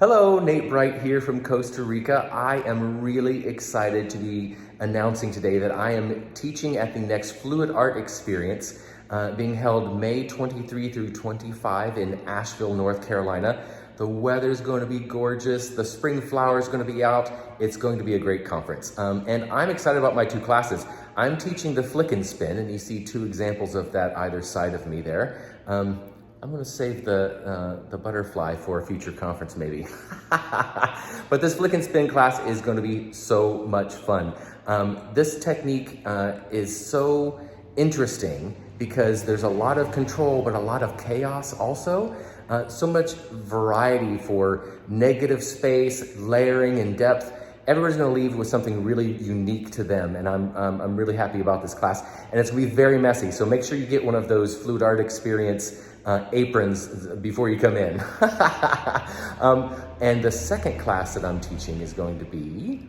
Hello, Nate Bright here from Costa Rica. I am really excited to be announcing today that I am teaching at the next Fluid Art Experience being held May 23 through 25 in Asheville, North Carolina. The weather's going to be gorgeous. The spring flowers going to be out. It's going to be a great conference. And I'm excited about my two classes. I'm teaching the flick and spin, and you see two examples of that either side of me there. I'm gonna save the butterfly for a future conference maybe. But this flick and spin class is gonna be so much fun. This technique is so interesting because there's a lot of control, but a lot of chaos also. So much variety for negative space, layering, and depth. Everybody's gonna leave with something really unique to them, and I'm really happy about this class. And it's gonna be very messy, so make sure you get one of those Fluid Art Experience aprons before you come in. And the second class that I'm teaching is going to be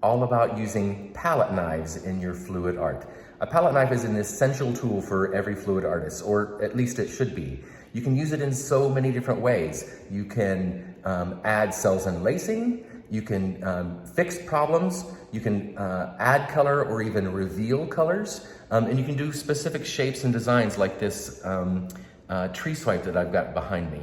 all about using palette knives in your fluid art. A palette knife is an essential tool for every fluid artist, or at least it should be. You can use it in so many different ways. You can add cells and lacing, you can fix problems, you can add color or even reveal colors, and you can do specific shapes and designs like this tree swipe that I've got behind me.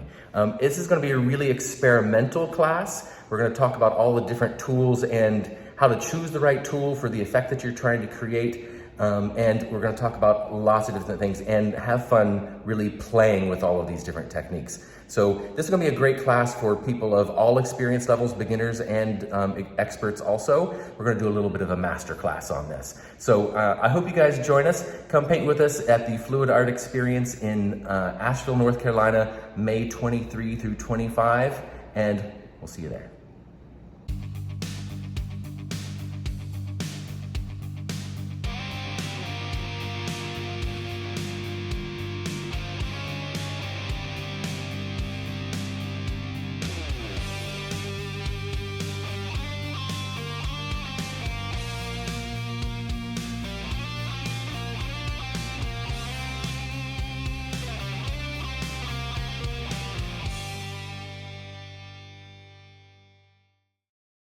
This is gonna be a really experimental class. We're gonna talk about all the different tools and how to choose the right tool for the effect that you're trying to create. And we're gonna talk about lots of different things and have fun really playing with all of these different techniques. So this is gonna be a great class for people of all experience levels, beginners and experts also. We're gonna do a little bit of a master class on this. So I hope you guys join us. Come paint with us at the Fluid Art Experience in Asheville, North Carolina, May 23 through 25, and we'll see you there.